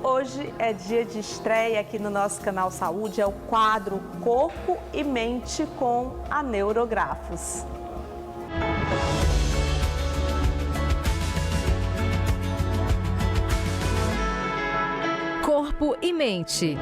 Hoje é dia de estreia aqui no nosso canal Saúde, é o quadro Corpo e Mente com a Neurografos. Corpo e Mente.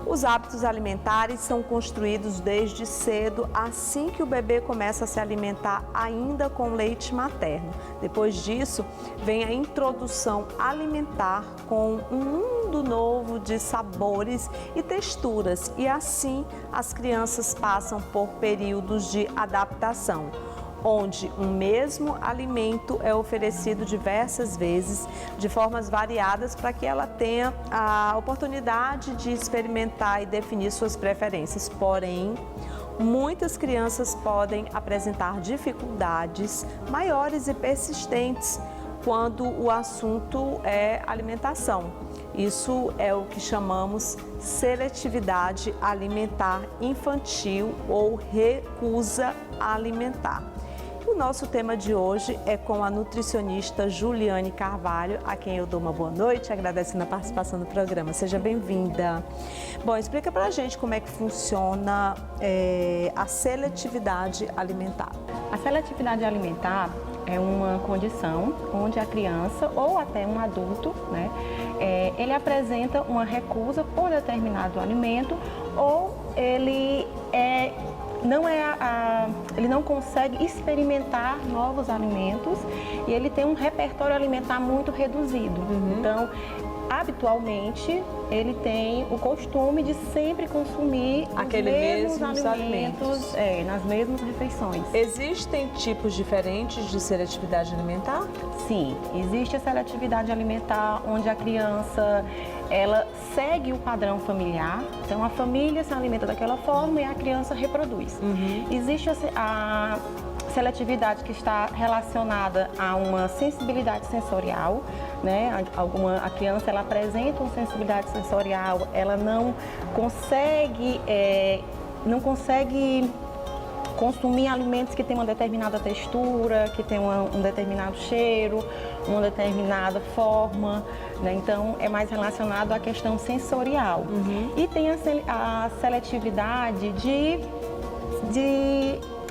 Os hábitos alimentares são construídos desde cedo, assim que o bebê começa a se alimentar ainda com leite materno. Depois disso, vem a introdução alimentar com um mundo novo de sabores e texturas, e assim as crianças passam por períodos de adaptação, onde um mesmo alimento é oferecido diversas vezes, de formas variadas, para que ela tenha a oportunidade de experimentar e definir suas preferências. Porém, muitas crianças podem apresentar dificuldades maiores e persistentes quando o assunto é alimentação. Isso é o que chamamos seletividade alimentar infantil ou recusa alimentar. O nosso tema de hoje é com a nutricionista Juliane Carvalho, a quem eu dou uma boa noite, agradecendo a participação no programa. Seja bem-vinda. Bom, explica pra gente como é que funciona a seletividade alimentar. A seletividade alimentar é uma condição onde a criança ou até um adulto, né, ele apresenta uma recusa por determinado alimento ou ele não consegue experimentar novos alimentos e ele tem um repertório alimentar muito reduzido. Então, habitualmente, ele tem o costume de sempre consumir aqueles mesmos alimentos. Nas mesmas refeições. Existem tipos diferentes de seletividade alimentar? Sim, existe a seletividade alimentar onde a criança ela segue o padrão familiar, então a família se alimenta daquela forma e a criança reproduz. Existe a seletividade que está relacionada a uma sensibilidade sensorial, né? A criança ela apresenta uma sensibilidade sensorial, ela não consegue consumir alimentos que têm uma determinada textura, que têm um determinado cheiro, uma determinada forma, né? Então é mais relacionado à questão sensorial. E tem a seletividade de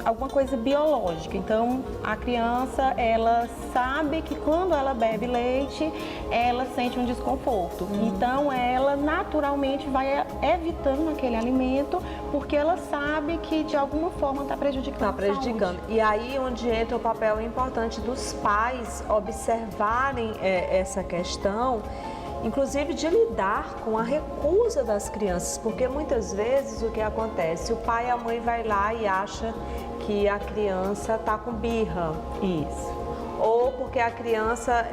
alguma coisa biológica. Então, a criança, ela sabe que quando ela bebe leite, ela sente um desconforto. Então, ela naturalmente vai evitando aquele alimento, porque ela sabe que de alguma forma está prejudicando a saúde. E aí onde entra o papel importante dos pais observarem essa questão, inclusive de lidar com a recusa das crianças, porque muitas vezes o que acontece, o pai e a mãe vai lá e acha que a criança está com birra. Isso. Ou porque a criança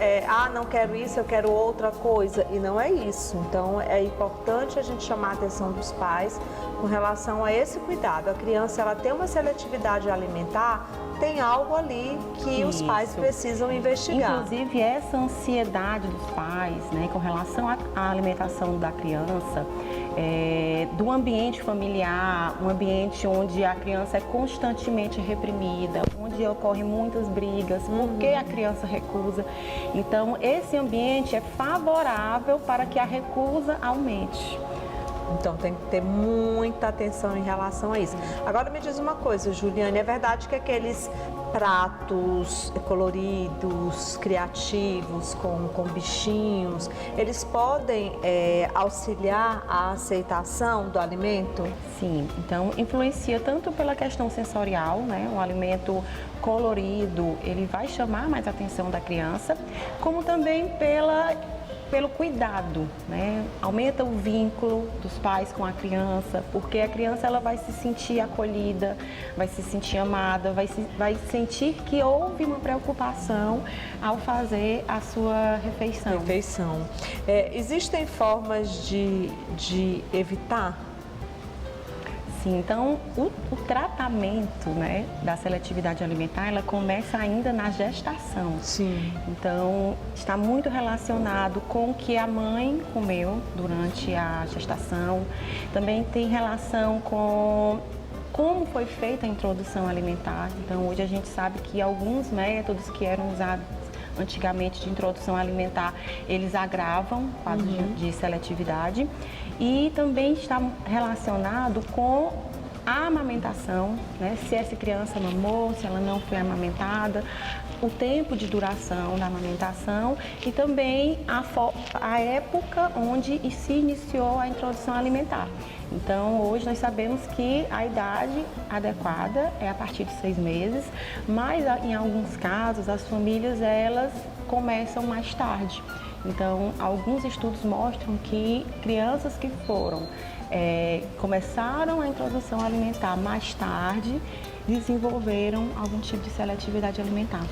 não quero isso, eu quero outra coisa, e não é isso. Então é importante a gente chamar a atenção dos pais com relação a esse cuidado. A criança, ela tem uma seletividade alimentar, tem algo ali que os pais precisam investigar. Inclusive, essa ansiedade dos pais, né, com relação à alimentação da criança, do ambiente familiar, um ambiente onde a criança é constantemente reprimida, onde ocorrem muitas brigas, porque a criança recusa. Então, esse ambiente é favorável para que a recusa aumente. Então tem que ter muita atenção em relação a isso. Agora me diz uma coisa, Juliane, é verdade que aqueles pratos coloridos, criativos, com bichinhos, eles podem auxiliar a aceitação do alimento? Sim, então influencia tanto pela questão sensorial, né? O alimento colorido, ele vai chamar mais a atenção da criança, como também pelo cuidado, né? Aumenta o vínculo dos pais com a criança, porque a criança ela vai se sentir acolhida, vai se sentir amada, vai sentir que houve uma preocupação ao fazer a sua refeição. Existem formas de evitar? Sim, então o tratamento, né, da seletividade alimentar, ela começa ainda na gestação. Sim. Então está muito relacionado com o que a mãe comeu durante a gestação. Também tem relação com como foi feita a introdução alimentar. Então hoje a gente sabe que alguns métodos que eram usados antigamente de introdução alimentar, eles agravam quadros de seletividade. E também está relacionado com a amamentação, né? Se essa criança mamou, se ela não foi amamentada, o tempo de duração da amamentação e também a época onde se iniciou a introdução alimentar. Então, hoje nós sabemos que a idade adequada é a partir de 6 meses, mas em alguns casos as famílias elas começam mais tarde. Então, alguns estudos mostram que crianças que começaram a introdução alimentar mais tarde, desenvolveram algum tipo de seletividade alimentar.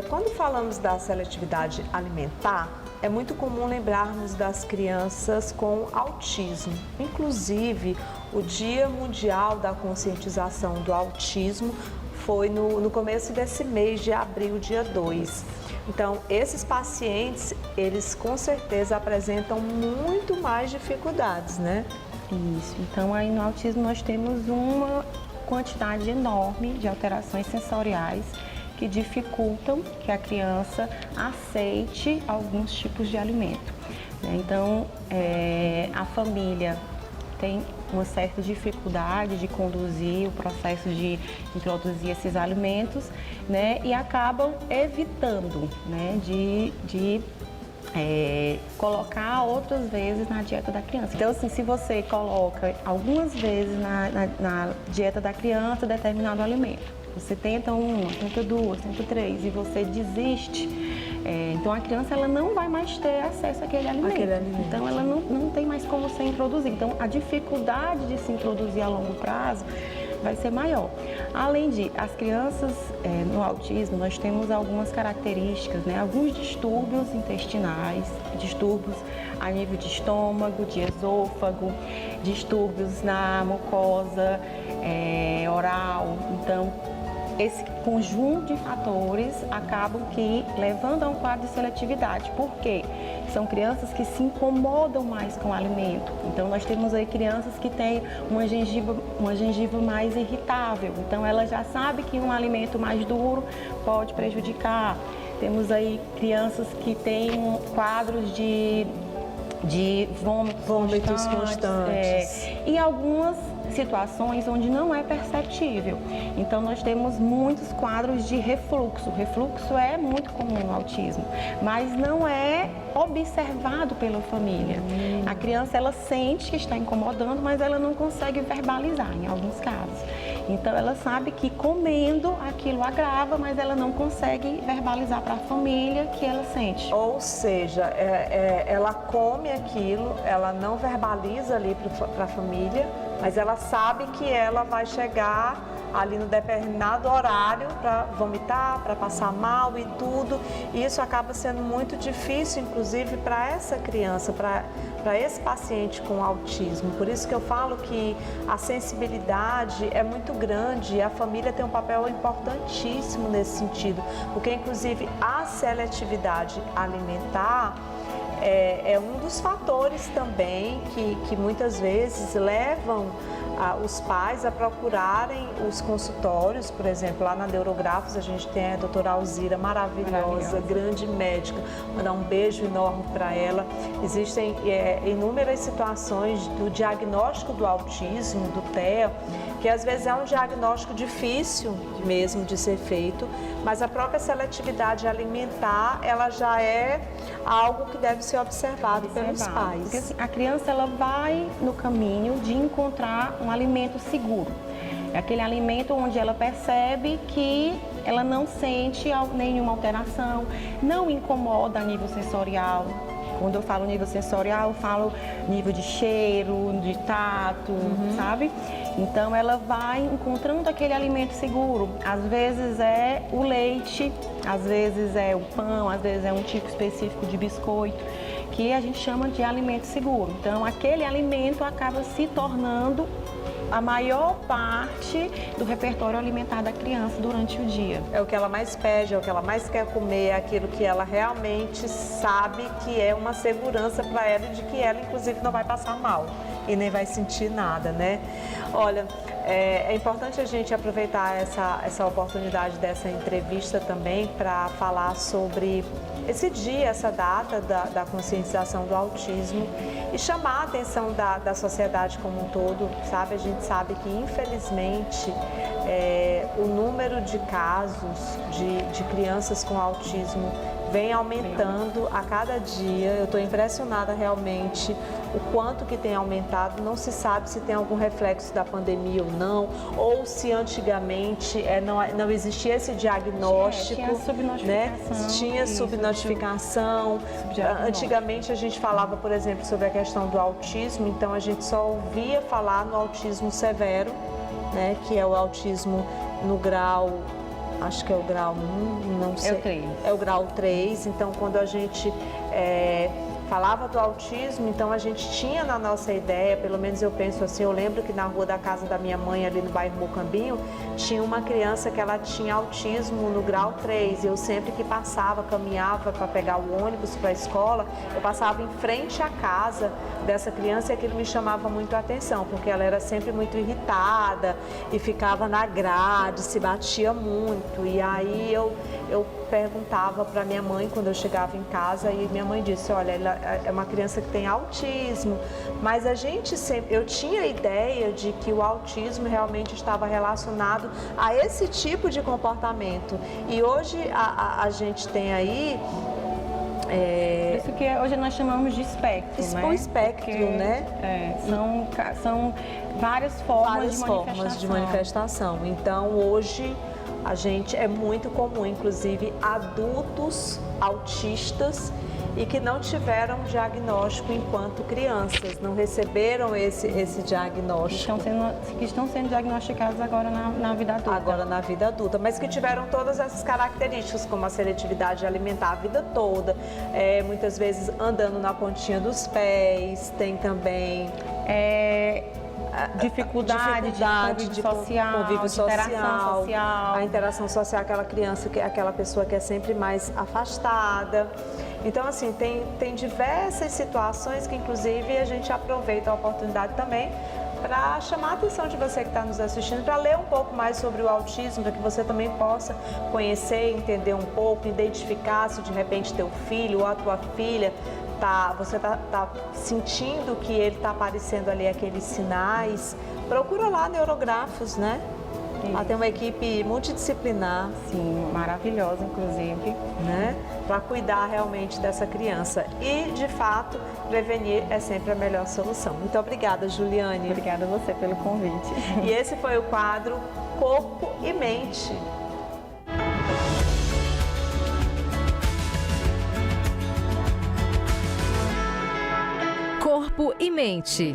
Quando falamos da seletividade alimentar, é muito comum lembrarmos das crianças com autismo. Inclusive, o Dia Mundial da Conscientização do Autismo foi no começo desse mês de abril, dia 2. Então, esses pacientes, eles com certeza apresentam muito mais dificuldades, né? Isso. Então, aí no autismo nós temos uma quantidade enorme de alterações sensoriais que dificultam que a criança aceite alguns tipos de alimento. Então, a família tem uma certa dificuldade de conduzir o processo de introduzir esses alimentos, né, e acabam evitando, né, de colocar outras vezes na dieta da criança. Então, assim, se você coloca algumas vezes na dieta da criança determinado alimento, você tenta uma, tenta duas, tenta três e você desiste, então a criança ela não vai mais ter acesso àquele alimento. Então ela não tem mais como ser introduzida. Então a dificuldade de se introduzir a longo prazo vai ser maior. Além de, as crianças no autismo, nós temos algumas características, né? Alguns distúrbios intestinais, distúrbios a nível de estômago, de esôfago, distúrbios na mucosa oral. Então, esse conjunto de fatores acabam que levando a um quadro de seletividade. Por quê? São crianças que se incomodam mais com o alimento. Então, nós temos aí crianças que têm uma gengiva mais irritável. Então, ela já sabe que um alimento mais duro pode prejudicar. Temos aí crianças que têm quadros de vômitos constantes. E algumas situações onde não é perceptível. Então, nós temos muitos quadros de refluxo. O refluxo é muito comum no autismo, mas não é observado pela família. A criança, ela sente que está incomodando, mas ela não consegue verbalizar em alguns casos. Então, ela sabe que comendo aquilo agrava, mas ela não consegue verbalizar para a família que ela sente. Ou seja, ela come aquilo, ela não verbaliza ali para a família, mas ela sabe que ela vai chegar ali no determinado horário para vomitar, para passar mal e tudo. E isso acaba sendo muito difícil, inclusive, para essa criança, para esse paciente com autismo. Por isso que eu falo que a sensibilidade é muito grande e a família tem um papel importantíssimo nesse sentido, porque, inclusive, a seletividade alimentar é um dos fatores também que muitas vezes levam os pais a procurarem os consultórios. Por exemplo, lá na Neurografos a gente tem a doutora Alzira, maravilhosa, grande médica, mandar um beijo enorme para ela. Existem inúmeras situações do diagnóstico do autismo, do TEA, que às vezes é um diagnóstico difícil mesmo de ser feito, mas a própria seletividade alimentar, ela já é algo que deve ser observado pelos pais. Porque assim, a criança ela vai no caminho de encontrar um alimento seguro. É aquele alimento onde ela percebe que ela não sente nenhuma alteração, não incomoda a nível sensorial. Quando eu falo nível sensorial, eu falo nível de cheiro, de tato, sabe? Então, ela vai encontrando aquele alimento seguro. Às vezes é o leite, às vezes é o pão, às vezes é um tipo específico de biscoito, que a gente chama de alimento seguro. Então, aquele alimento acaba se tornando a maior parte do repertório alimentar da criança durante o dia. É o que ela mais pede, é o que ela mais quer comer, é aquilo que ela realmente sabe que é uma segurança para ela e de que ela, inclusive, não vai passar mal e nem vai sentir nada, né? Olha, É importante a gente aproveitar essa oportunidade dessa entrevista também para falar sobre esse dia, essa data da conscientização do autismo e chamar a atenção da sociedade como um todo, sabe? A gente sabe que, infelizmente, o número de casos de crianças com autismo vem aumentando a cada dia. Eu estou impressionada realmente o quanto que tem aumentado. Não se sabe se tem algum reflexo da pandemia ou não, ou se antigamente não existia esse diagnóstico. Tinha subnotificação. Né? Tinha subnotificação. Antigamente a gente falava, por exemplo, sobre a questão do autismo, então a gente só ouvia falar no autismo severo, né? Que é o autismo no grau... Acho que é o grau 1, não sei. É o 3. É o grau 3. Então, quando a gente falava do autismo, então a gente tinha na nossa ideia, pelo menos eu penso assim, eu lembro que na rua da casa da minha mãe, ali no bairro Mocambinho, tinha uma criança que ela tinha autismo no grau 3. Eu sempre que passava, caminhava para pegar o ônibus para a escola, eu passava em frente à casa dessa criança e aquilo me chamava muito a atenção, porque ela era sempre muito irritada e ficava na grade, se batia muito. E aí eu perguntava para minha mãe quando eu chegava em casa e minha mãe disse, olha, ela é uma criança que tem autismo, mas eu tinha a ideia de que o autismo realmente estava relacionado a esse tipo de comportamento. E hoje a gente tem aí... Isso que hoje nós chamamos de espectro, né? O espectro, porque, né? São várias formas de manifestação. Então, hoje, a gente é muito comum, inclusive, adultos autistas e que não tiveram diagnóstico enquanto crianças, não receberam esse diagnóstico. Que estão sendo diagnosticados agora na vida adulta. Agora na vida adulta, mas que tiveram todas essas características, como a seletividade alimentar a vida toda, muitas vezes andando na pontinha dos pés, tem também... Dificuldade de convívio social, interação social. A interação social, aquela criança, aquela pessoa que é sempre mais afastada. Então, assim, tem diversas situações que, inclusive, a gente aproveita a oportunidade também para chamar a atenção de você que está nos assistindo, para ler um pouco mais sobre o autismo, para que você também possa conhecer, entender um pouco, identificar se de repente teu filho ou a tua filha você tá sentindo que ele está aparecendo ali aqueles sinais. Procura lá neurografos, né? Lá tem uma equipe multidisciplinar. Sim, maravilhosa, inclusive. Né? Para cuidar realmente dessa criança. E, de fato, prevenir é sempre a melhor solução. Muito obrigada, Juliane. Obrigada a você pelo convite. E esse foi o quadro Corpo e Mente. Corpo e Mente.